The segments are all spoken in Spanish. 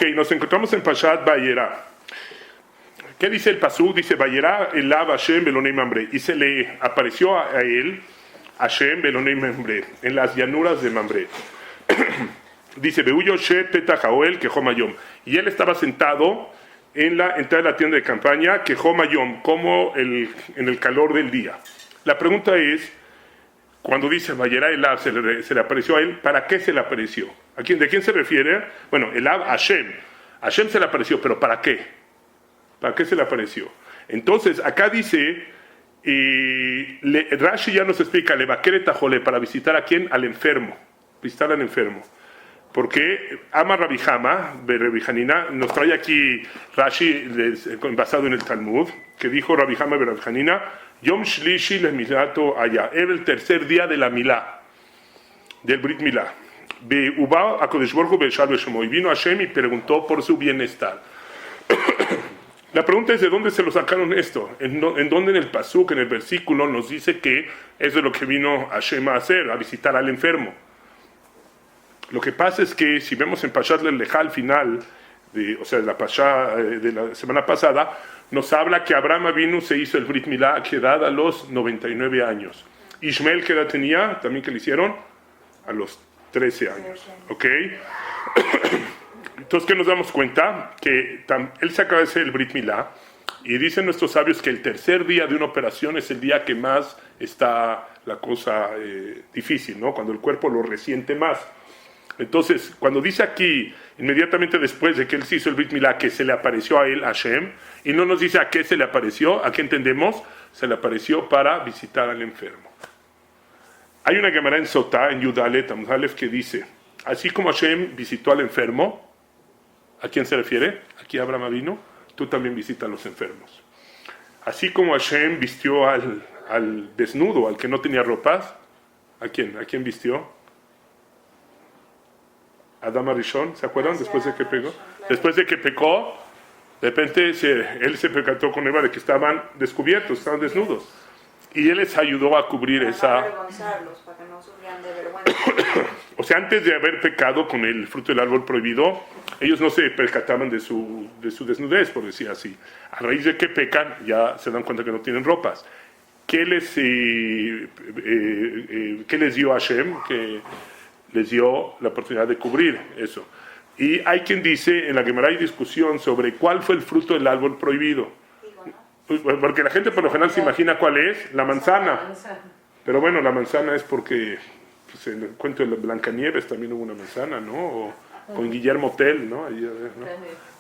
Ok, nos encontramos en Pashat Vayera. ¿Qué dice el pasuk? Dice, Vayera elav Hashem Belonei Mamre. Y se le apareció a él, Hashem Belonei Mamre, en las llanuras de Mamre. Dice, Beuyo She Petach Haoel Kehomayom. Y él estaba sentado en la entrada de la tienda de campaña, Kehomayom, como en el calor del día. La pregunta es, cuando dice Vayera elav, se le apareció a él, ¿para qué se le apareció? ¿De quién se refiere? Bueno, elav Hashem. Hashem se le apareció, pero ¿para qué? ¿Para qué se le apareció? Entonces, acá dice, Rashi ya nos explica, Levakeret Tajole, para visitar a quién? Al enfermo. Visitar al enfermo. Porque ama Rabbi Hama, Rabbi Hanina, nos trae aquí Rashi basado en el Talmud, que dijo Rabbi Hama, Rabbi Hanina, Yom Shlishi le Milato allá. Era el tercer día de la Milá, del Brit Milá. Uba a Kodesh Baruj Hu be'eshal be'shemo. Y vino Hashem y preguntó por su bienestar. La pregunta es, ¿de dónde se lo sacaron esto? ¿En dónde en el pasuk, en el versículo, nos dice que eso es lo que vino Hashem a hacer, a visitar al enfermo? Lo que pasa es que si vemos en Pashat Lelejá al final, la Pasha de la semana pasada, nos habla que Abraham Avinu se hizo el Brit Milá a qué edad, a los 99 años. Ishmael, ¿qué edad tenía? También que le hicieron a los 13 años. ¿Ok? Entonces, ¿qué nos damos cuenta? Que él se acaba de hacer el Brit Milá y dicen nuestros sabios que el tercer día de una operación es el día que más está la cosa difícil, ¿no? Cuando el cuerpo lo resiente más. Entonces, cuando dice aquí, inmediatamente después de que él se hizo el Brit Milá, que se le apareció a él, Hashem, y no nos dice a qué se le apareció, ¿a qué entendemos? Se le apareció para visitar al enfermo. Hay una Gemara en Sotá, en Yudalet, Amudalef, que dice, así como Hashem visitó al enfermo, ¿a quién se refiere? Aquí Abraham vino, tú también visitas a los enfermos. Así como Hashem vistió al desnudo, al que no tenía ropas, ¿a quién? ¿A quién vistió? Adam Arishon, ¿se acuerdan? Después de que pecó. Después de que pecó, de repente él se percató con Eva de que estaban descubiertos, estaban desnudos. Y él les ayudó a cubrir esa... Para que no sufrieran de vergüenza. O sea, antes de haber pecado con el fruto del árbol prohibido, ellos no se percataban de su desnudez, por decir así. A raíz de que pecan, ya se dan cuenta que no tienen ropas. ¿Qué les dio Hashem? Que les dio la oportunidad de cubrir eso. Y hay quien dice, en la Gemara hay discusión sobre cuál fue el fruto del árbol prohibido. Porque la gente por lo general se imagina cuál es, la manzana. Pero bueno, la manzana es porque pues, en el cuento de Blancanieves también hubo una manzana, ¿no? O con Guillermo Tell, ¿no?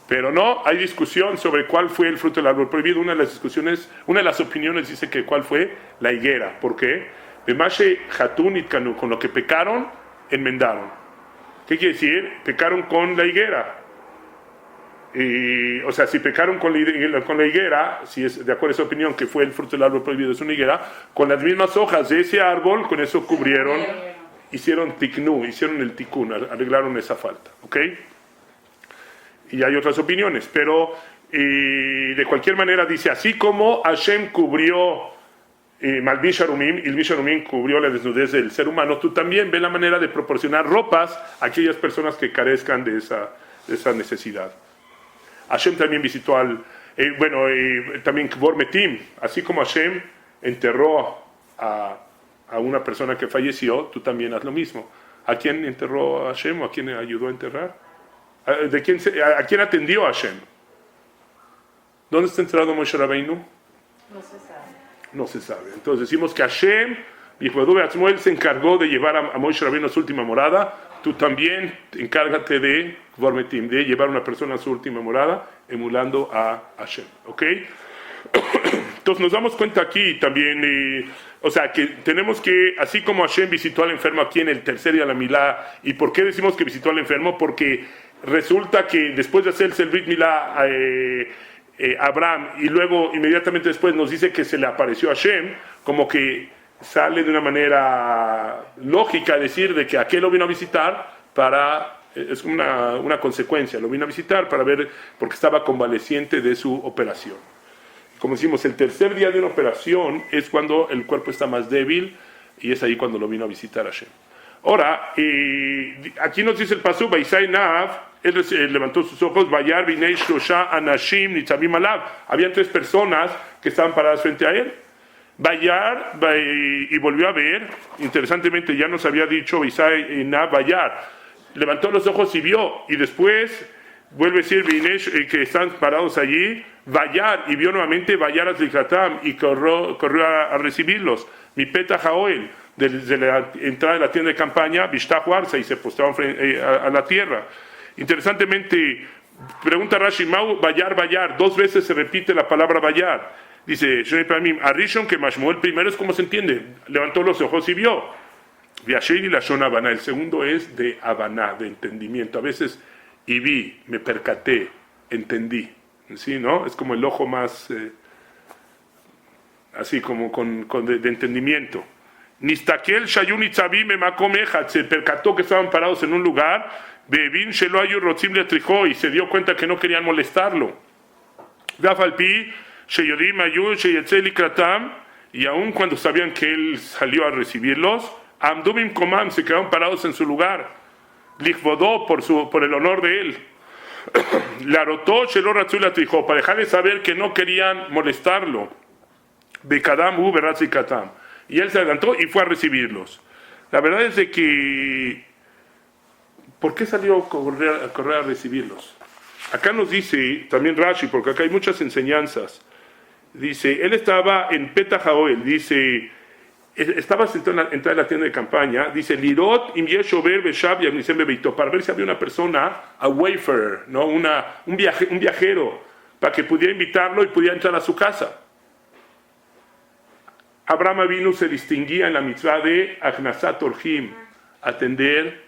Pero no, hay discusión sobre cuál fue el fruto del árbol prohibido. Una de las opiniones dice que cuál fue la higuera. ¿Por qué? Bemashe Hatun Itkanu, con lo que pecaron, enmendaron. ¿Qué quiere decir? Pecaron con la higuera. O sea, si pecaron con la higuera, si es de acuerdo a esa opinión que fue el fruto del árbol prohibido es una higuera, con las mismas hojas de ese árbol, con eso cubrieron, hicieron tiknu, hicieron el tikkun, arreglaron esa falta, ¿ok? Y hay otras opiniones, pero de cualquier manera dice, así como Hashem cubrió Malbin Sharumim, y Malbin Sharumim cubrió la desnudez del ser humano, tú también ve la manera de proporcionar ropas a aquellas personas que carezcan de esa necesidad. Hashem también visitó también Kvor Metim, así como Hashem enterró a una persona que falleció, tú también haz lo mismo. ¿A quién enterró a Hashem o a quién ayudó a enterrar? ¿A quién atendió a Hashem? ¿Dónde está enterrado Moshe Rabbeinu? No se sabe. No se sabe. Entonces decimos que Hashem, él se encargó de llevar a Moshe Rabbeinu a su última morada. Tú también encárgate de llevar a una persona a su última morada, emulando a Hashem. ¿Ok? Entonces nos damos cuenta aquí también, que tenemos que, así como Hashem visitó al enfermo aquí en el tercer día de la Milá, ¿y por qué decimos que visitó al enfermo? Porque resulta que después de hacerse el Brit Milá Abraham, y luego inmediatamente después nos dice que se le apareció a Hashem, como que sale de una manera lógica decir de que aquel lo vino a visitar es una consecuencia, lo vino a visitar para ver, porque estaba convaleciente de su operación. Como decimos, el tercer día de una operación es cuando el cuerpo está más débil y es ahí cuando lo vino a visitar Hashem. Ahora, aquí nos dice el pasuk, Vaisai Nav, Él levantó sus ojos, Vayar, Binei, Shlosha, Anashim, Nitzavim Alav. Habían 3 personas que estaban paradas frente a él. Vayar, y volvió a ver, interesantemente ya nos había dicho Vayar, levantó los ojos y vio, y después vuelve a decir Binei, que están parados allí, Vayar, y vio nuevamente Vayar a Zlikratam, y corrió a recibirlos. Mi Peta Jaoel, desde la entrada de la tienda de campaña, Bishtahu Arza, y se postraron a la tierra. Interesantemente, pregunta Rashi, Vayar, 2 veces se repite la palabra Vayar. Dice, Arishon que Mashmuel, primero es como se entiende, levantó los ojos y vio. Viashir y la Shon Habaná, el segundo es de Habaná, de entendimiento. A veces, y vi, me percaté, entendí. ¿Sí, no? Es como el ojo más, así como de entendimiento. Nistakel Shayun Itzavim Emakom Echad, se percató que estaban parados en un lugar, Bevin Shelo Ayu Rotzim Letrijo, y se dio cuenta que no querían molestarlo. Gafalpi Sheyodim Ayu Sheyetze Likratam, y aun cuando sabían que él salió a recibirlos, Amdumim Komam, se quedaron parados en su lugar. Lichvodó, por el honor de él. Larotó Shelo Ratzul Letrijo, para dejarles saber que no querían molestarlo. Bekadam U Beratzikatam. Y él se adelantó y fue a recibirlos. La verdad es de que, ¿por qué salió a correr a recibirlos? Acá nos dice, también Rashi, porque acá hay muchas enseñanzas. Dice, él estaba en Petah Haoel, dice, estaba sentado en la tienda de campaña, dice, Lirot im yeshover beshab yagnisem bebeito, para ver si había una persona, a wayfarer, ¿no? un viajero, para que pudiera invitarlo y pudiera entrar a su casa. Abraham Avinu se distinguía en la mitzvah de Achnasat Orhim, atender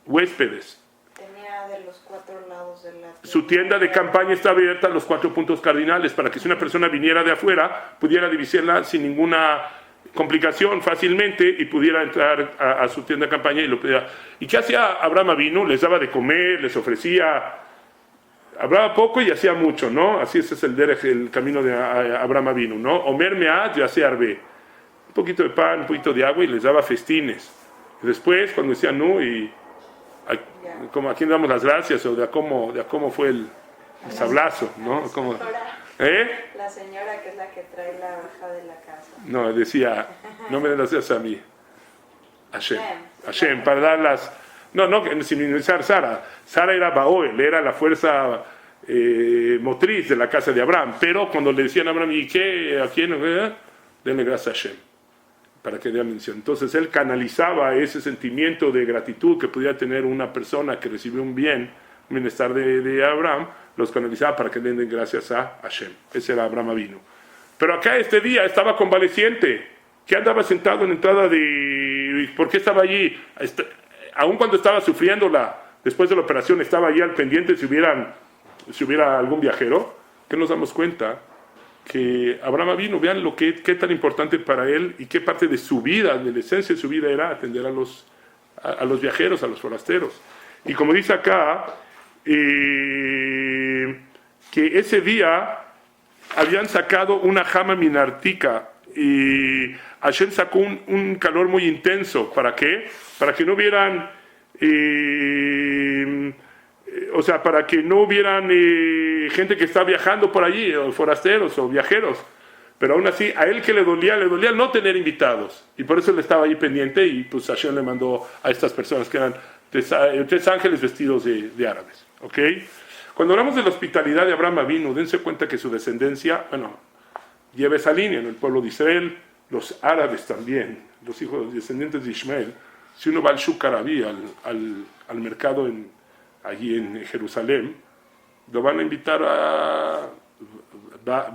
huéspedes. Tenía de los 4 lados de la tienda. Su tienda de campaña está abierta a los 4 puntos cardinales para que si una persona viniera de afuera pudiera divisarla sin ninguna complicación fácilmente y pudiera entrar a su tienda de campaña y lo pudiera. ¿Y qué hacía Abraham Avinu? Les daba de comer, les ofrecía. Hablaba poco y hacía mucho, ¿no? Así ese es el camino de Abraham Avinu, ¿no? Omer me'at yaseh arbe. Un poquito de pan, un poquito de agua y les daba festines. Y después, cuando decían no, como a quién damos las gracias, o de a cómo fue el sablazo, ¿no? ¿Cómo? La señora que es la que trae la baja de la casa. No, decía, no me den las gracias a mí. Hashem, para dar las. No, sin minimizar Sara. Sara era Baoel, era la fuerza motriz de la casa de Abraham. Pero cuando le decían a Abraham, ¿y qué? ¿A quién? Denle gracias a Hashem, para que dé mención. Entonces él canalizaba ese sentimiento de gratitud que podía tener una persona que recibió un bienestar de Abraham, los canalizaba para que le den gracias a Hashem. Ese era Abraham Avinu. Pero acá este día estaba convaleciente, que andaba sentado en la entrada de. ¿Por qué estaba allí? Aun cuando estaba sufriéndola, después de la operación, estaba allí al pendiente si hubiera algún viajero. ¿Qué nos damos cuenta? Que Abraham vino, vean qué tan importante para él y qué parte de su vida, de la esencia de su vida era atender a los viajeros, a los forasteros. Y como dice acá, que ese día habían sacado una jama minartica y Hashem sacó un calor muy intenso. ¿Para qué? Para que no hubieran, para que no hubieran gente que está viajando por allí, o forasteros o viajeros. Pero aún así, a él que le dolía no tener invitados. Y por eso él estaba ahí pendiente y pues Hashem le mandó a estas personas que eran 3 ángeles vestidos de árabes. ¿Ok? Cuando hablamos de la hospitalidad de Abraham Avinu, dense cuenta que su descendencia, lleva esa línea en el pueblo de Israel, los árabes también, los hijos descendientes de Ismael. Si uno va al Shuk Arabí, al mercado allí en Jerusalén, lo van a invitar a.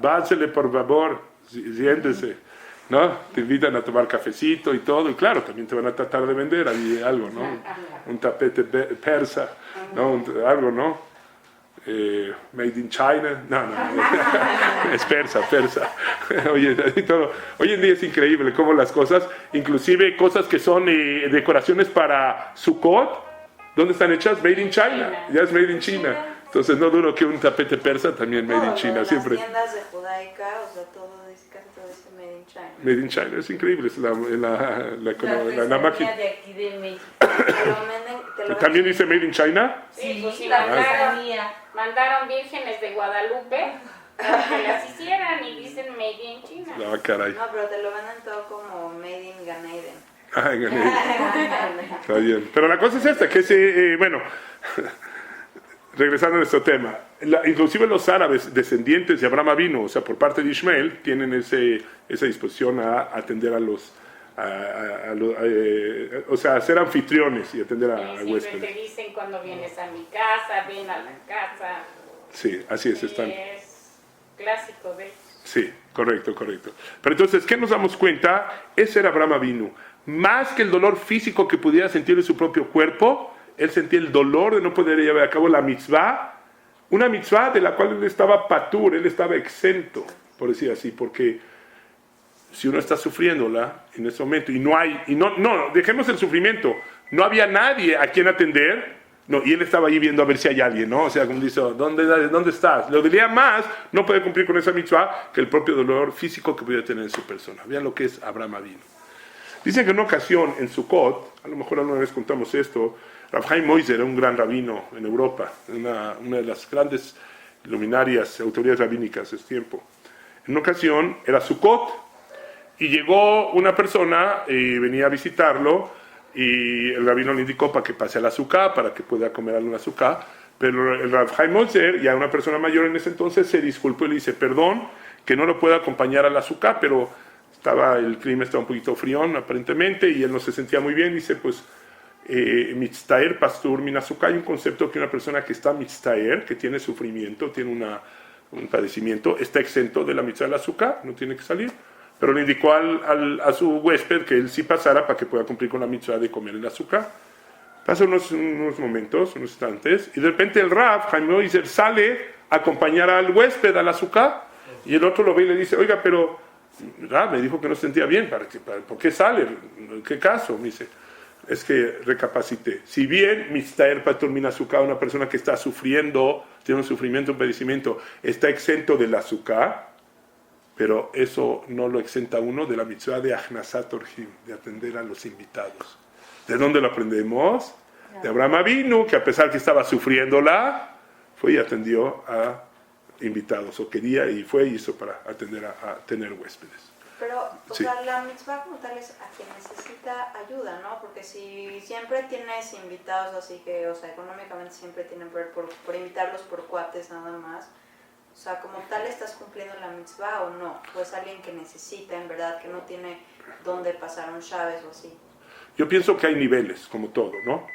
Básele por favor, siéntese, ¿no? Te invitan a tomar cafecito y todo, y claro, también te van a tratar de vender ahí algo, ¿no? Un tapete persa, ¿no? Algo, ¿no? Made in China, no, es persa. Oye, hoy en día es increíble cómo las cosas, inclusive cosas que son decoraciones para Sukkot, ¿dónde están hechas? Made in China, ya es made in China. Entonces no duro que un tapete persa también made in China, siempre. Las tiendas de judaica, todo casi todo dice made in China. Made in China, es increíble, es la máquina. de aquí de México. ¿También dice Made in China? Sí, pues sí, la mandaron, artesanía. mandaron vírgenes de Guadalupe para que las hicieran y dicen Made in China. No, caray. No, pero te lo venden todo como Made in Gan Eden. Ay, gané. Está bien. Pero la cosa es esta, que bueno, regresando a nuestro tema, inclusive los árabes descendientes de Abraham Avinu, o sea, por parte de Ishmael, tienen esa disposición a atender a los, o sea, a ser anfitriones y atender a Siempre huéspedes. te dicen cuando vienes a mi casa, ven a la casa. Sí, así es, Sí, están. es clásico de ellos. Sí, correcto. Pero entonces, ¿qué nos damos cuenta? Ese era Abraham Avinu. Más que el dolor físico que pudiera sentir en su propio cuerpo, él sentía el dolor de no poder llevar a cabo la mitzvah, una mitzvah de la cual él estaba patur, él estaba exento, por decir así, porque si uno está sufriéndola en ese momento y no, dejemos el sufrimiento, no había nadie a quien atender, no, y él estaba ahí viendo a ver si hay alguien, ¿no? O sea, como dice, ¿dónde estás? Le dolía más no poder cumplir con esa mitzvah que el propio dolor físico que pudiera tener en su persona. Vean lo que es Abraham Avinu. Dicen que en una ocasión en Sukkot, a lo mejor alguna vez contamos esto, Rav Chaim Moiser era un gran rabino en Europa, una de las grandes luminarias, autoridades rabínicas de ese tiempo. En una ocasión era Sukkot y llegó una persona y venía a visitarlo y el rabino le indicó para que pase a la azúcar, para que pueda comer alguna azúcar, pero el Rav Chaim Moiser, ya una persona mayor en ese entonces, se disculpó y le dice, perdón que no lo pueda acompañar a la azúcar, pero el clima estaba un poquito fríón aparentemente y él no se sentía muy bien. Dice, pues, mitztaer pastur min azúcar. Hay un concepto que una persona que está mitztaer, que tiene sufrimiento, tiene un padecimiento, está exento de la mitzvah del azúcar, no tiene que salir. Pero le indicó a su huésped que él sí pasara para que pueda cumplir con la mitzvah de comer el azúcar. Pasa unos momentos, unos instantes, y de repente el Rav Chaim Moiser sale a acompañar al huésped al azúcar, y el otro lo ve y le dice, oiga, pero me dijo que no se sentía bien, ¿por qué sale? ¿En qué caso? Me dice, es que recapacité. Si bien mitztaer patur min azúcar, una persona que está sufriendo, tiene un sufrimiento, un padecimiento, está exento del azúcar, pero eso no lo exenta uno de la mitzvah de Achnasat Orhim, de atender a los invitados. ¿De dónde lo aprendemos? De Abraham Avinu, que a pesar que estaba sufriéndola, fue y atendió a invitados, o quería y fue y hizo para atender a tener huéspedes. Pero, Sí. sea, la mitzvah como tal es a quien necesita ayuda, ¿no? Porque si siempre tienes invitados así que, o sea, económicamente siempre tienen por invitarlos por cuates nada más, o sea, como tal estás cumpliendo la mitzvah o no, pues alguien que necesita en verdad, que no tiene dónde pasar un Shabes o así. Yo pienso que hay niveles, como todo, ¿no?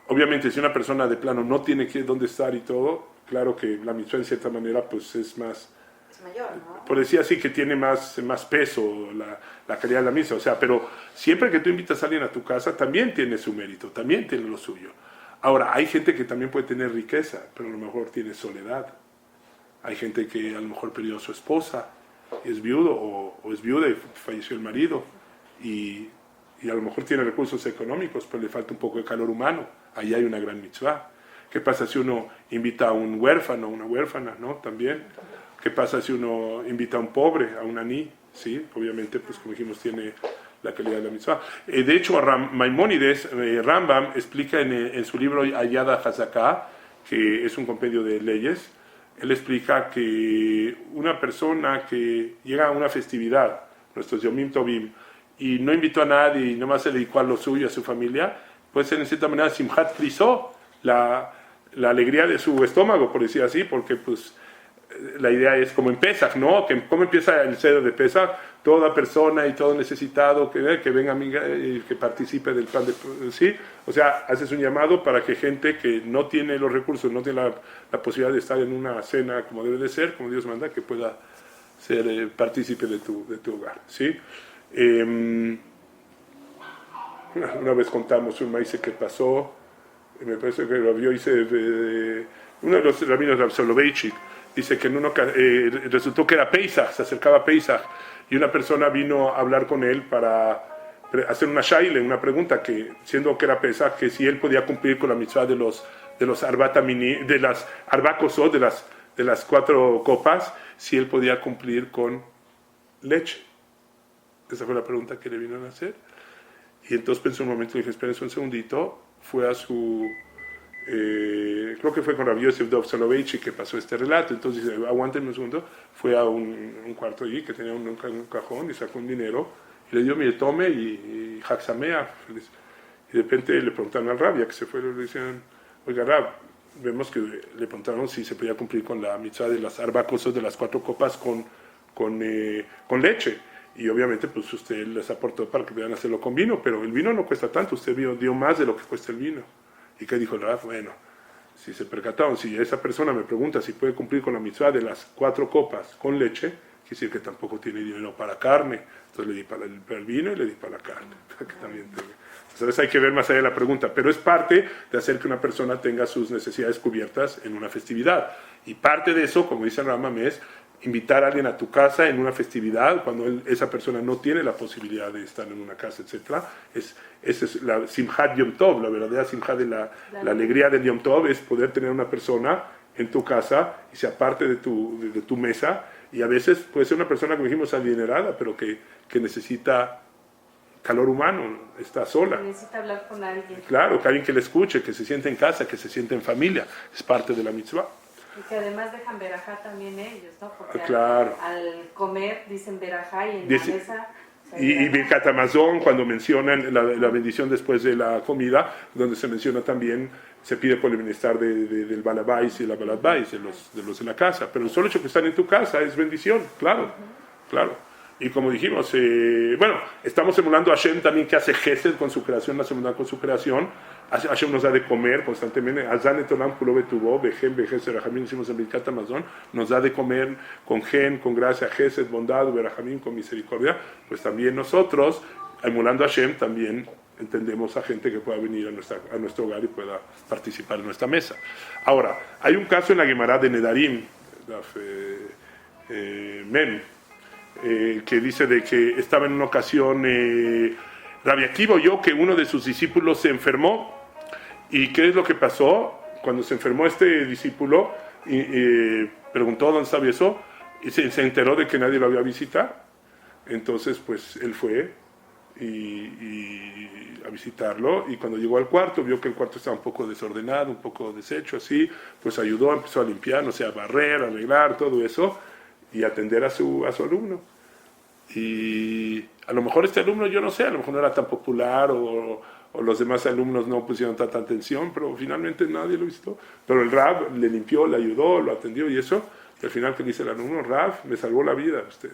Obviamente, si una persona de plano no tiene dónde estar y todo, claro que la mitzvah en cierta manera pues es más, Es mayor, ¿no? por decir así, que tiene más peso la calidad de la misa. O sea, pero siempre que tú invitas a alguien a tu casa, también tiene su mérito, también tiene lo suyo. Ahora, hay gente que también puede tener riqueza, pero a lo mejor tiene soledad. Hay gente que a lo mejor perdió a su esposa, y es viudo, o es viuda y falleció el marido, y a lo mejor tiene recursos económicos, pero le falta un poco de calor humano. Ahí hay una gran mitzvah. ¿Qué pasa si uno invita a un huérfano, una huérfana, ¿no? También. ¿Qué pasa si uno invita a un pobre, a un aní? Sí, obviamente, pues como dijimos, tiene la calidad de la mitzvah. De hecho, Maimónides, Rambam, explica en su libro Ayada Hazaká, que es un compendio de leyes, él explica que una persona que llega a una festividad, nuestros Yomim Tovim, y no invitó a nadie y nomás se dedicó a lo suyo, a su familia, puede ser en cierta manera Simchat Frisó, la alegría de su estómago, por decir así, porque pues la idea es como en Pesach, ¿no? Que ¿cómo empieza el ceder de Pesach? Toda persona y todo necesitado que venga y que participe del plan de... ¿sí? O sea, haces un llamado para que gente que no tiene los recursos, no tiene la posibilidad de estar en una cena como debe de ser, como Dios manda, que pueda ser partícipe de tu hogar, ¿sí? Una vez contamos un maíz que pasó, me parece que lo vio, uno de los rabinos de Soloveitchik, dice que resultó que era Pesach, se acercaba Pesach, y una persona vino a hablar con él para hacer una shaile, una pregunta, que siendo que era Pesach, que si él podía cumplir con la mitzvah de los arbatamini, de las arbakosot, de las 4 copas, si él podía cumplir con leche. Esa fue la pregunta que le vino a hacer. Y entonces pensó un momento y dije, espérense un segundito. Fue a su... creo que fue con Rabbi Yosef Dov Soloveitchik que pasó este relato. Entonces dice, aguántenme un segundo. Fue a un cuarto allí que tenía un cajón y sacó un dinero. Y le dio, mire, tome y Haxamea. Y de repente le preguntaron al Rabia que se fue, le decían, oiga Rab, vemos que le preguntaron si se podía cumplir con la mitzvah de las arbacosos de las 4 copas con leche. Y obviamente pues usted les aportó para que puedan hacerlo con vino, pero el vino no cuesta tanto, usted dio más de lo que cuesta el vino. ¿Y qué dijo el Rab? Bueno, si se percataron, si esa persona me pregunta si puede cumplir con la mitzvah de las 4 copas con leche, quiere decir que tampoco tiene dinero para carne. Entonces le di para el vino y le di para la carne. Que también entonces hay que ver más allá de la pregunta, pero es parte de hacer que una persona tenga sus necesidades cubiertas en una festividad. Y parte de eso, como dice Ramam, es invitar a alguien a tu casa en una festividad, cuando esa persona no tiene la posibilidad de estar en una casa, etc. Esa es la Simchat Yom Tov, la verdadera Simchat de la alegría del Yom Tov, es poder tener una persona en tu casa y sea parte de tu mesa. Y a veces puede ser una persona, como dijimos, adinerada, pero que necesita calor humano, está sola. Necesita hablar con alguien. Claro, que alguien que le escuche, que se siente en casa, que se siente en familia, es parte de la mitzvah. Y que además dejan verajá también ellos, ¿no? Porque claro. al comer dicen verajá y en la mesa... Y Birkat Hamazon, cuando mencionan la bendición después de la comida, donde se menciona también, se pide por el bienestar del balabais y la balabais, de los de la casa. Pero el solo hecho que están en tu casa es bendición, claro, claro. Y como dijimos, bueno, estamos emulando a Hashem también, que hace gesed con su creación, la segunda con su creación. Hashem nos da de comer constantemente. Azan etolam kulo betubo, behem begesed rahamim, decimos en Birkat Hamazon, nos da de comer con gen, con gracia, gesed, bondad, berahamim, con misericordia. Pues también nosotros, emulando a Hashem, también entendemos a gente que pueda venir a nuestro hogar y pueda participar en nuestra mesa. Ahora, hay un caso en la Gemara de Nedarim, Mem, que dice de que estaba en una ocasión Rabbi Akiva oyó que uno de sus discípulos se enfermó. ¿Y qué es lo que pasó? Cuando se enfermó este discípulo, preguntó dónde estaba eso, y se enteró de que nadie lo había visitado. Entonces, pues, él fue a visitarlo, y cuando llegó al cuarto, vio que el cuarto estaba un poco desordenado, un poco deshecho, así, pues ayudó, empezó a limpiar, no sé, a barrer, a arreglar, todo eso, y atender a su alumno. Y a lo mejor este alumno, yo no sé, a lo mejor no era tan popular, o los demás alumnos no pusieron tanta atención, pero finalmente nadie lo visitó. Pero el Rav le limpió, le ayudó, lo atendió y eso, y al final que dice el alumno, Rav, me salvó la vida usted.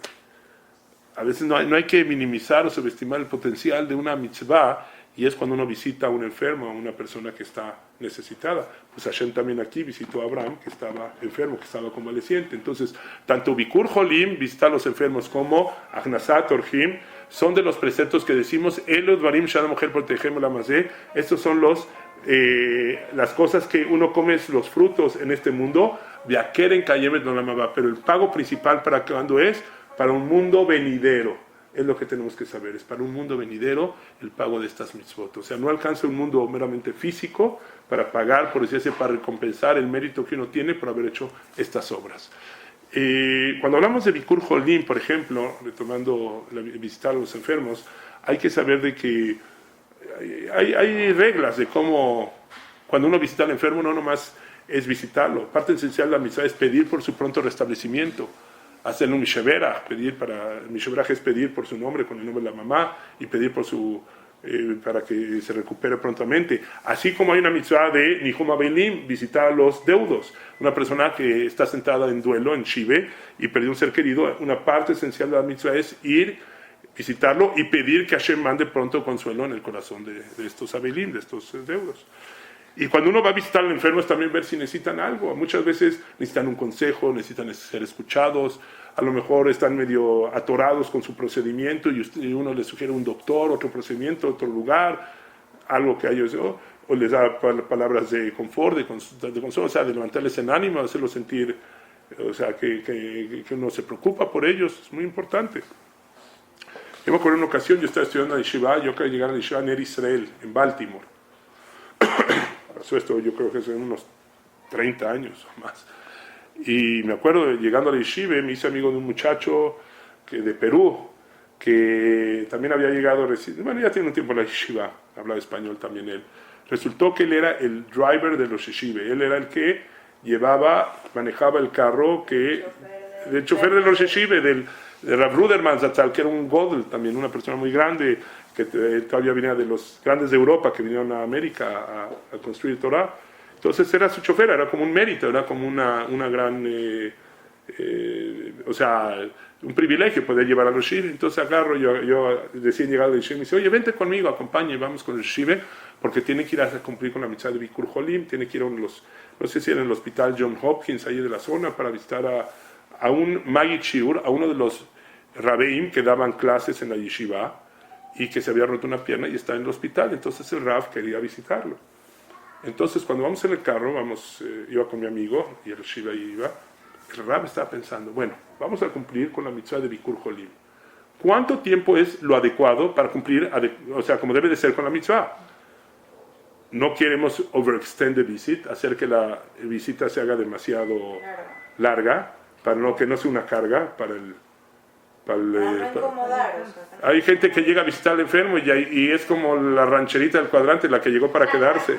A veces no hay que minimizar o subestimar el potencial de una mitzvah, y es cuando uno visita a un enfermo, a una persona que está necesitada. Pues Hashem también aquí visitó a Abraham, que estaba enfermo, que estaba convaleciente. Entonces, tanto Bikur Jolim, visitar a los enfermos, como Achnasat Orhim, son de los preceptos que decimos, Elod Varim Shana Mujer Protegemos la Mazé. Estos son las cosas que uno come, los frutos en este mundo, Viakeren Kayemet no la Mabá. Pero el pago principal, ¿para cuándo es? Para un mundo venidero. Es lo que tenemos que saber, es para un mundo venidero el pago de estas mitzvot. O sea, no alcanza un mundo meramente físico para pagar, por decirse, para recompensar el mérito que uno tiene por haber hecho estas obras. Cuando hablamos de Bikur Jolim, por ejemplo, retomando visitar a los enfermos, hay que saber de que hay reglas de cómo, cuando uno visita al enfermo, no nomás es visitarlo. Parte esencial de la mitzvah es pedir por su pronto restablecimiento. Hacer un misheberach, misheberach es pedir por su nombre, con el nombre de la mamá, y pedir por para que se recupere prontamente. Así como hay una mitzvah de Nihum Abelim, visitar a los deudos. Una persona que está sentada en duelo, en Shive, y perdió un ser querido, una parte esencial de la mitzvah es ir, visitarlo y pedir que Hashem mande pronto consuelo en el corazón de estos Abelim, de estos deudos. Y cuando uno va a visitar al enfermo es también ver si necesitan algo. Muchas veces necesitan un consejo, necesitan ser escuchados, a lo mejor están medio atorados con su procedimiento y uno les sugiere un doctor, otro procedimiento, otro lugar, algo que a ellos, o les da palabras de confort, de consuelo, o sea, de levantarles el ánimo, de hacerlos sentir, o sea, que uno se preocupa por ellos, es muy importante. Yo me acuerdo en una ocasión, yo estaba estudiando en Yeshiva, yo acabé de llegar a Yeshiva en Israel, en Baltimore. Pasó esto, yo creo que hace unos 30 años o más. Y me acuerdo, llegando a la yeshiva, me hice amigo de un muchacho de Perú, que también había llegado recién, bueno, ya tiene un tiempo en la yeshiva, hablaba español también él. Resultó que él era el driver de los yeshive, él era el que manejaba el carro del chofer de los yeshive, de Rav Ruderman Zatzal, que era un Godel también, una persona muy grande, que todavía venía de los grandes de Europa, que vinieron a América a construir Torah. Entonces era su chofer, era como un mérito, era como una gran, o sea, un privilegio poder llevar a los yeshive. Entonces agarro, yo recién llegado de yeshive, me dice, oye, vente conmigo, acompañe, vamos con los yeshive, porque tiene que ir a cumplir con la mitzvah de Bikur Jolim, tiene que ir a no sé si era en el hospital John Hopkins, ahí de la zona, para visitar a un Magid Shiur, a uno de los Rabeim que daban clases en la yeshiva, y que se había roto una pierna y está en el hospital. Entonces el Rav quería visitarlo. Entonces cuando vamos en el carro, iba con mi amigo, y el Shiva iba, el Rav estaba pensando, bueno, vamos a cumplir con la mitzvah de Bikur Jolim. ¿Cuánto tiempo es lo adecuado para cumplir, o sea, como debe de ser con la mitzvah? No queremos overextend the visit, hacer que la visita se haga demasiado larga, para que no sea una carga para el... no incomodar. Hay gente que llega a visitar al enfermo y es como la rancherita del cuadrante, la que llegó para quedarse.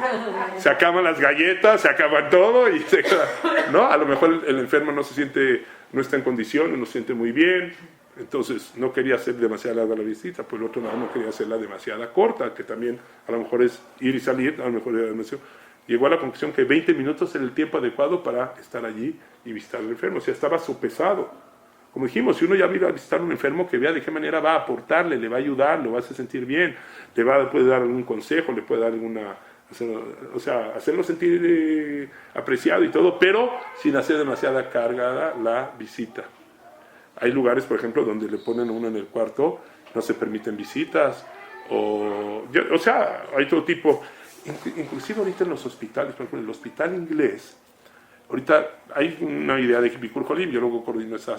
Se acaban las galletas, se acaba todo y se queda, ¿no? A lo mejor el enfermo no está en condiciones, no se siente muy bien. Entonces no quería hacer demasiado larga la visita, pues el otro no quería hacerla demasiado corta, que también a lo mejor es ir y salir, a lo mejor era demasiado. Llegó a la conclusión que 20 minutos era el tiempo adecuado para estar allí y visitar al enfermo. O sea, estaba sopesado. Como dijimos, si uno ya va a visitar a un enfermo, que vea de qué manera va a aportarle, le va a ayudar, lo va a hacer sentir bien, puede dar algún consejo, le puede dar hacerlo sentir apreciado y todo, pero sin hacer demasiada cargada la visita. Hay lugares, por ejemplo, donde le ponen a uno en el cuarto, no se permiten visitas, hay todo tipo, inclusive ahorita en los hospitales, por ejemplo, en el hospital inglés, ahorita hay una idea de Bikur Jolim, yo luego coordino esa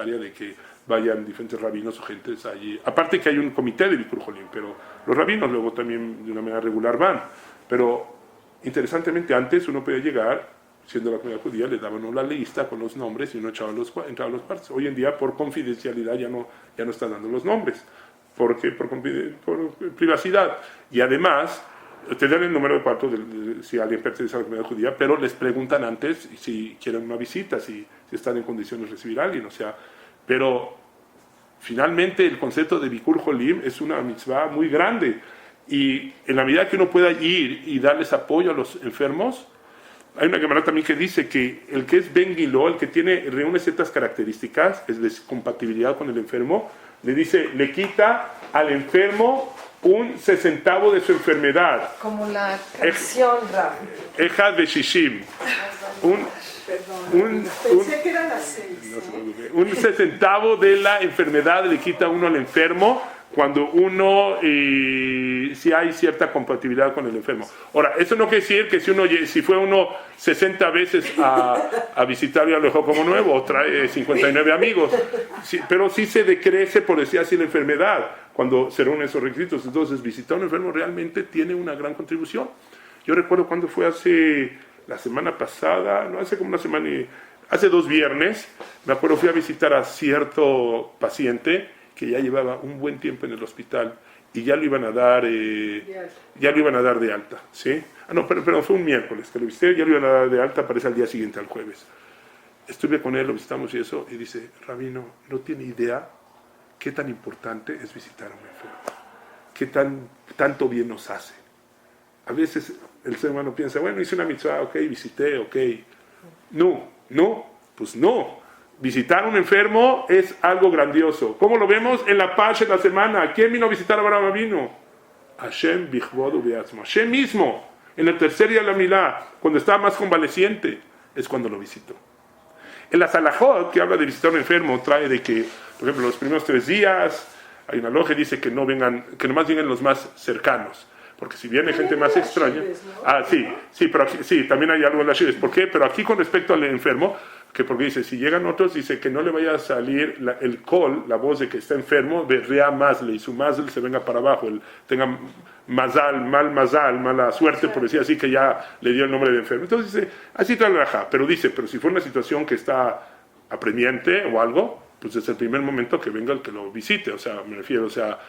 área de que vayan diferentes rabinos o gentes allí. Aparte que hay un comité de Bikur Jolim, pero los rabinos luego también de una manera regular van. Pero interesantemente antes uno podía llegar, siendo la comunidad judía, le daban una lista con los nombres y uno entraba a los cuartos. Hoy en día por confidencialidad ya no está dando los nombres, porque por privacidad. Y además te dan el número de cuarto si alguien pertenece a la comunidad judía, pero les preguntan antes si quieren una visita, si están en condiciones de recibir a alguien. Pero finalmente el concepto de Bikur Jolim es una mitzvah muy grande, y en la medida que uno pueda ir y darles apoyo a los enfermos, hay una Gemara también que dice que el que es Ben Giló, el que reúne ciertas características, es de compatibilidad con el enfermo, le quita al enfermo un 60avo de su enfermedad. Como la canción, Rav. Ejad Beshishim. Pensé que eran las 6. Un 60avo de la enfermedad le quita uno al enfermo cuando si hay cierta compatibilidad con el enfermo. Ahora, eso no quiere decir que si fue uno 60 veces a visitar y a lo dejó como nuevo, o trae 59 amigos, pero sí se decrece, por decir así, la enfermedad cuando se reúnen esos requisitos. Entonces, visitar a un enfermo realmente tiene una gran contribución. Yo recuerdo cuando fue la semana pasada, no hace como una semana, hace 2 viernes, me acuerdo, fui a visitar a cierto paciente que ya llevaba un buen tiempo en el hospital y ya lo iban a dar de alta, ¿sí? No, pero fue un miércoles que lo visité, ya lo iban a dar de alta, parece al día siguiente, al jueves. Estuve con él, lo visitamos y eso, y dice, Rabino, no tiene idea qué tan importante es visitar a un enfermo, qué tanto bien nos hace. A veces el ser humano piensa, bueno, hice una mitzvah, ok, visité, ok. Pues no. Visitar a un enfermo es algo grandioso. ¿Cómo lo vemos? En la Pash de la semana. ¿Quién vino a visitar a Abraham Avinu? Hashem Bichvodu Beatzmo. Hashem mismo, en el tercer día de la Milá, cuando estaba más convaleciente, es cuando lo visitó. En la Salahot, que habla de visitar a un enfermo, trae de que, por ejemplo, los primeros 3 días, hay una logia que dice que nomás vengan los más cercanos. Porque si viene gente más extraña... pero aquí, también hay algo en las Shives. ¿Por qué? Pero aquí con respecto al enfermo, porque dice, si llegan otros, dice que no le vaya a salir el col, la voz de que está enfermo, de rea mazle, y su mazle se venga para abajo, tenga mala suerte, por decir así, que ya le dio el nombre de enfermo. Entonces dice, así trae la raja. Pero dice, pero si fue una situación que está apremiante o algo, pues desde el primer momento que venga el que lo visite, o sea, me refiero, o sea,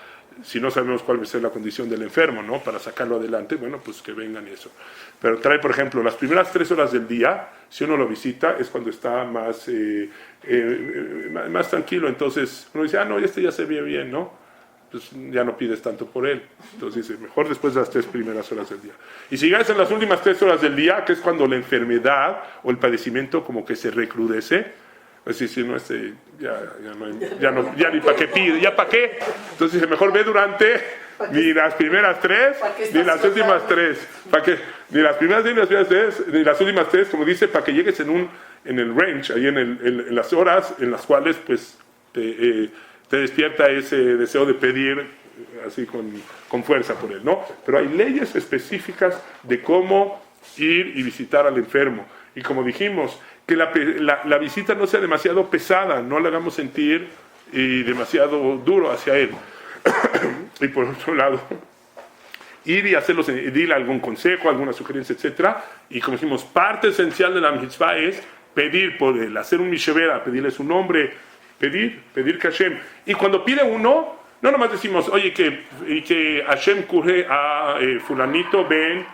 si no sabemos cuál va a ser la condición del enfermo, ¿no? Para sacarlo adelante, bueno, pues que vengan y eso. Pero trae, por ejemplo, las primeras 3 horas del día, si uno lo visita, es cuando está más, más tranquilo. Entonces, uno dice, no, este ya se ve bien, ¿no? Pues ya no pides tanto por él. Entonces dice, mejor después de las 3 primeras horas del día. Y si llegas en las últimas 3 horas del día, que es cuando la enfermedad o el padecimiento como que se recrudece, pues sí, no, ya ni para qué pide, ya para qué. Entonces dice, mejor ve durante ni las primeras 3, ni las últimas 3. Ni las primeras 3, ni las últimas 3, como dice, para que llegues en el range, ahí en las horas en las cuales pues te despierta ese deseo de pedir así con fuerza por él, ¿no? Pero hay leyes específicas de cómo ir y visitar al enfermo. Y como dijimos, que la visita no sea demasiado pesada, no la hagamos sentir demasiado duro hacia él. Y por otro lado, ir y hacerlo, dirle algún consejo, alguna sugerencia, etc. Y como dijimos, parte esencial de la mitzvah es pedir por él, hacer un mishevera, pedirle su nombre, pedir que Hashem. Y cuando pide uno, no nomás decimos, oye, que Hashem cure a fulanito ben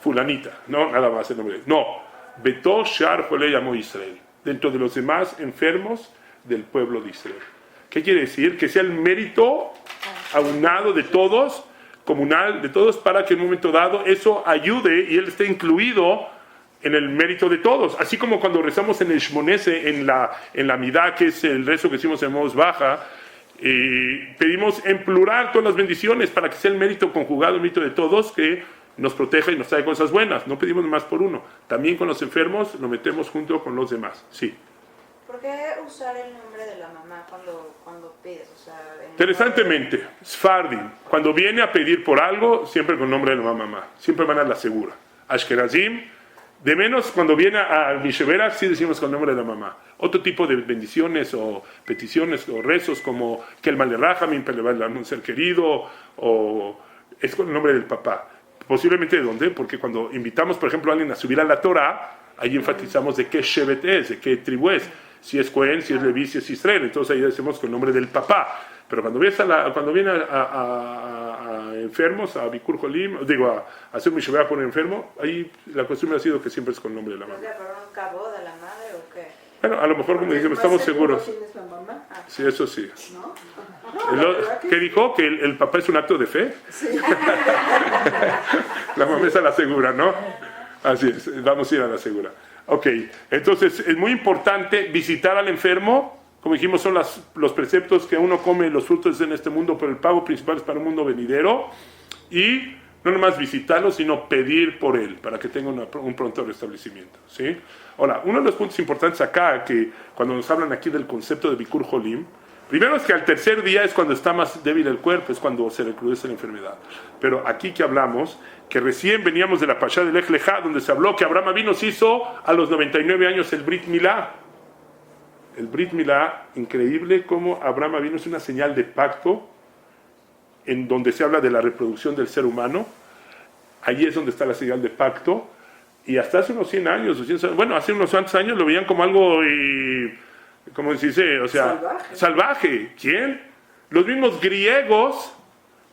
fulanita, no, nada más el nombre. No, Beto Shar Jole llamó Israel, dentro de los demás enfermos del pueblo de Israel. ¿Qué quiere decir? Que sea el mérito aunado de todos, comunal de todos, para que en un momento dado eso ayude y él esté incluido en el mérito de todos. Así como cuando rezamos en el Shmonese, en la Midá, que es el rezo que hicimos en voz baja, pedimos en plural todas las bendiciones para que sea el mérito conjugado, el mérito de todos, que nos proteja y nos trae cosas buenas. No pedimos más por uno. También con los enfermos lo metemos junto con los demás. Sí. ¿Por qué usar el nombre de la mamá cuando pides? O sea, Interesantemente, Sfardim, cuando viene a pedir por algo, siempre con nombre de la mamá. Siempre van a la segura. Ashkenazim, de menos cuando viene a Mishevera, sí decimos con nombre de la mamá. Otro tipo de bendiciones o peticiones o rezos como que el Malerrahamim, un ser querido, o es con el nombre del papá. Posiblemente de dónde, porque cuando invitamos, por ejemplo, a alguien a subir a la Torah, ahí enfatizamos de qué Shevet es, de qué tribu es, si es Cohen, si es Leví, si es Israel, entonces ahí decimos con el nombre del papá. Pero cuando viene a enfermos, a Bikur Jolim, a hacer un Mishevera por un enfermo, ahí la costumbre ha sido que siempre es con el nombre de la mamá. ¿Pero un cabo de la madre o qué? Bueno, a lo mejor, como decimos, estamos seguros. ¿Quién es la mamá? Sí, eso sí. ¿No? ¿Qué dijo? ¿Que el papá es un acto de fe? Sí. La mamá es a la segura, ¿no? Así es, vamos a ir a la segura. Ok, entonces es muy importante visitar al enfermo. Como dijimos, son los preceptos que uno come los frutos en este mundo, pero el pago principal es para un mundo venidero. Y no nomás visitarlo, sino pedir por él, para que tenga un pronto restablecimiento. ¿Sí? Ahora, uno de los puntos importantes acá, que cuando nos hablan aquí del concepto de Bikur Jolim, primero es que al tercer día es cuando está más débil el cuerpo, es cuando se recrudece la enfermedad. Pero aquí que hablamos, que recién veníamos de la Pashá de Lech Lechá, donde se habló que Abraham Avinu se hizo a los 99 años el Brit Milá. El Brit Milá, increíble como Abraham Avinu es una señal de pacto en donde se habla de la reproducción del ser humano. Allí es donde está la señal de pacto. Y hasta hace unos 100 años, bueno, hace unos cuantos años lo veían como algo, ¿cómo se dice? O sea, salvaje. ¿Quién? Los mismos griegos.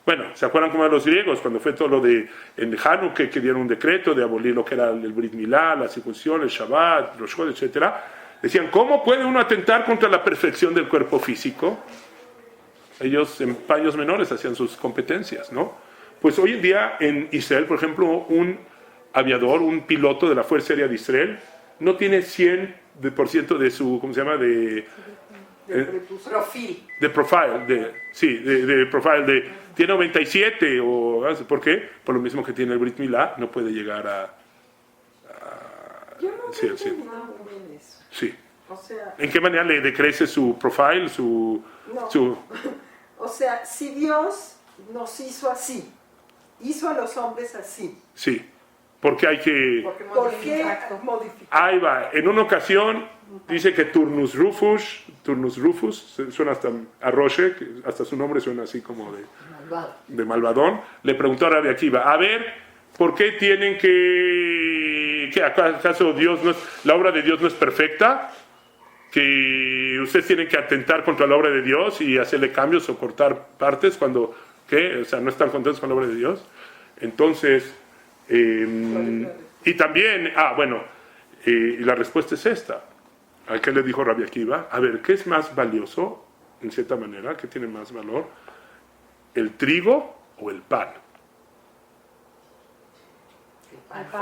Bueno, ¿se acuerdan cómo eran los griegos? Cuando fue todo lo de en Hanukkah, que dieron un decreto de abolir lo que era el Brit Milá, la circuncisión, el Shabbat, Rosh Chodesh, etc. Decían, ¿cómo puede uno atentar contra la perfección del cuerpo físico? Ellos en paños menores hacían sus competencias, ¿no? Pues hoy en día en Israel, por ejemplo, un aviador, un piloto de la Fuerza Aérea de Israel, no tiene 100% de su, ¿cómo se llama? Profil. De profile, tiene 97, ¿por qué? Por lo mismo que tiene el Brit Milá, no puede llegar a Yo no entiendo muy bien eso. Sí. O sea, ¿En qué manera le decrece su profile, no. O sea, si Dios nos hizo así, hizo a los hombres así. Sí. Porque hay que... ¿Por qué modificar? Ahí va. En una ocasión dice que Turnus Rufus, suena hasta a Roche, que hasta su nombre suena así como de malvadón, le preguntó a Rabbi Akiva, a ver, ¿por qué tienen que acaso Dios no es, la obra de Dios no es perfecta? que ustedes tienen que atentar contra la obra de Dios y hacerle cambios o cortar partes cuando, ¿qué? O sea, no están contentos con la obra de Dios. Entonces, y también, la respuesta es esta. ¿A qué le dijo Rabbi Akiva? A ver, ¿qué es más valioso, en cierta manera? ¿Qué tiene más valor? ¿El trigo o el pan?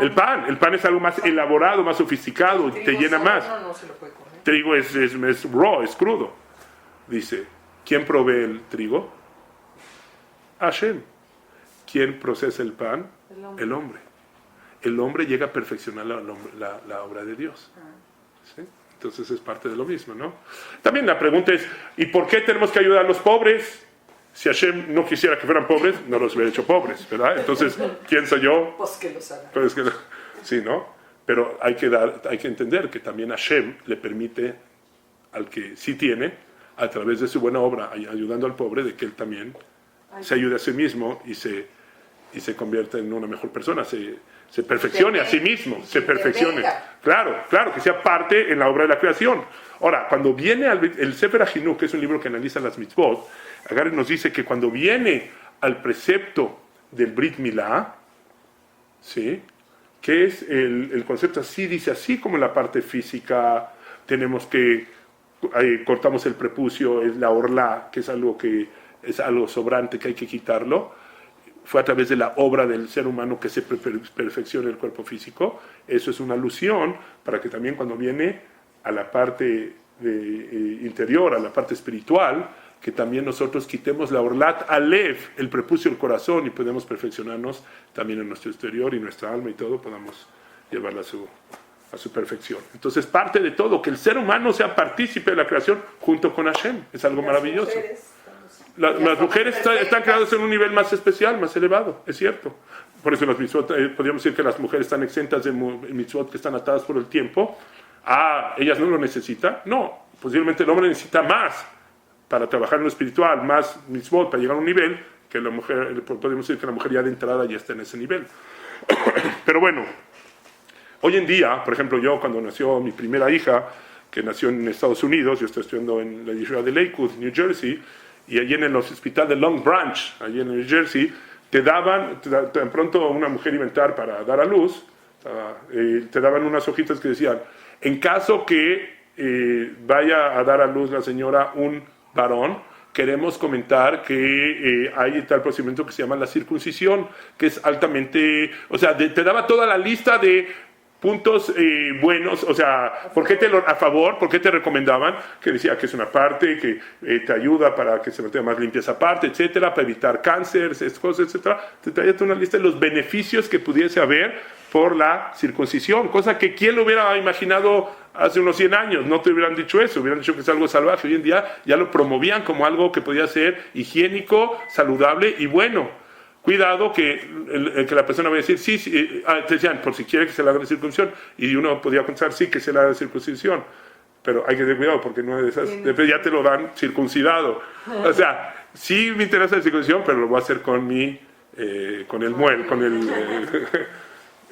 El pan es algo más elaborado, más sofisticado, y te llena más. No se lo puede comer. Trigo es raw, es crudo. Dice, ¿quién provee el trigo? Hashem. ¿Quién procesa el pan? El hombre. El hombre llega a perfeccionar la obra de Dios. ¿Sí? Entonces es parte de lo mismo, ¿no? También la pregunta es, ¿y por qué tenemos que ayudar a los pobres? Si Hashem no quisiera que fueran pobres, no los hubiera hecho pobres, ¿verdad? Entonces, ¿quién soy yo? Pues que los haga. Pues que, sí, ¿no? Pero hay que entender que también Hashem le permite al que sí tiene, a través de su buena obra, ayudando al pobre, de que él también se ayude a sí mismo y se convierta en una mejor persona, se perfeccione a sí mismo, se perfeccione. Claro, que sea parte en la obra de la creación. Ahora, cuando viene el Sefer HaChinuch, que es un libro que analiza las mitzvot, Agar nos dice que cuando viene al precepto del Brit Milá, ¿sí? Que es el concepto así, dice así como en la parte física, tenemos que, cortamos el prepucio, es la orla, que es algo sobrante que hay que quitarlo, fue a través de la obra del ser humano que se perfecciona el cuerpo físico. Eso es una alusión para que también cuando viene a la parte interior, a la parte espiritual, que también nosotros quitemos la orlat alev, el prepucio del corazón, y podemos perfeccionarnos también en nuestro exterior y nuestra alma y todo, podamos llevarla a su perfección. Entonces, parte de todo, que el ser humano sea partícipe de la creación junto con Hashem, es algo maravilloso. Las mujeres están creadas en un nivel más especial, más elevado, es cierto. Por eso en los mitzvot, podríamos decir que las mujeres están exentas de mitzvot que están atadas por el tiempo. ¿Ellas no lo necesitan? No, posiblemente el hombre necesita más para trabajar en lo espiritual, más mitzvot, para llegar a un nivel que la mujer, podemos decir que la mujer ya de entrada ya está en ese nivel. Pero bueno, hoy en día, por ejemplo, yo cuando nació mi primera hija, que nació en Estados Unidos, yo estoy estudiando en la Yeshiva de Lakewood, New Jersey, y allí en el hospital de Long Branch, allí en New Jersey, tan pronto una mujer iba a entrar para dar a luz, te daban unas hojitas que decían, en caso que vaya a dar a luz la señora un varón, queremos comentar que hay tal procedimiento que se llama la circuncisión, que es altamente, o sea, te daba toda la lista de puntos buenos, o sea, a favor, por qué te recomendaban, que decía que es una parte que te ayuda para que se mantenga más limpia esa parte, etcétera, para evitar cáncer, cosas, etcétera. Te traía una lista de los beneficios que pudiese haber por la circuncisión, cosa que quién lo hubiera imaginado hace unos 100 años, no te hubieran dicho eso, hubieran dicho que es algo salvaje. Hoy en día ya lo promovían como algo que podía ser higiénico, saludable y bueno. Cuidado que la persona va a decir, sí, te decían, por si quiere que se le haga la circuncisión, y uno podía pensar, sí, que se le haga la circuncisión, pero hay que tener cuidado porque no es de esas, después ya te lo dan circuncidado. O sea, sí me interesa la circuncisión, pero lo voy a hacer con el muel,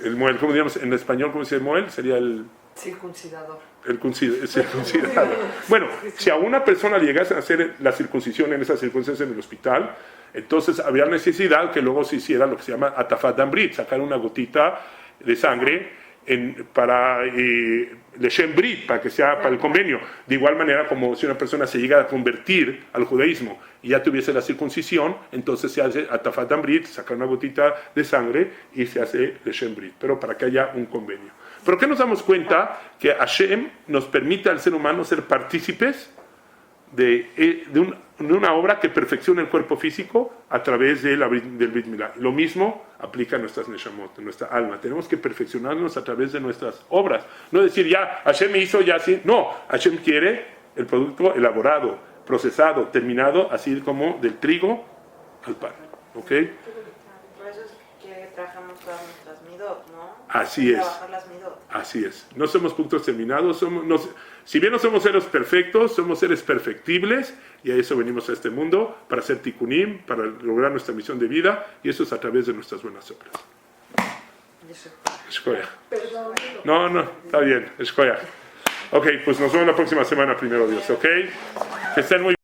el muel, ¿cómo diríamos en español? ¿Cómo se dice muel? Sería el circuncidador. El circuncidado. Bueno, si a una persona le llegase a hacer la circuncisión en esas circunstancias en el hospital, entonces había necesidad que luego se hiciera lo que se llama atafat dambrit, sacar una gotita de sangre para leshem brit, para que sea para el convenio. De igual manera, como si una persona se llega a convertir al judaísmo y ya tuviese la circuncisión, entonces se hace atafat dambrit, sacar una gotita de sangre y se hace leshem brit, pero para que haya un convenio. ¿Pero qué nos damos cuenta? Que Hashem nos permite al ser humano ser partícipes de una obra que perfecciona el cuerpo físico a través del Brit Milá. Lo mismo aplica a nuestras neshamot, a nuestra alma. Tenemos que perfeccionarnos a través de nuestras obras. No decir, ya, Hashem me hizo ya así. No, Hashem quiere el producto elaborado, procesado, terminado, así como del trigo al pan. ¿Ok? Por eso es que trabajamos todas nuestras midot, ¿no? Así es. Trabajar las midot. Así es. No somos puntos terminados, si bien no somos seres perfectos, somos seres perfectibles, y a eso venimos a este mundo, para ser tikkunim, para lograr nuestra misión de vida, y eso es a través de nuestras buenas obras. Shkoyach. No, está bien, Shkoyach. Ok, pues nos vemos la próxima semana, primero Dios, ok. Que estén muy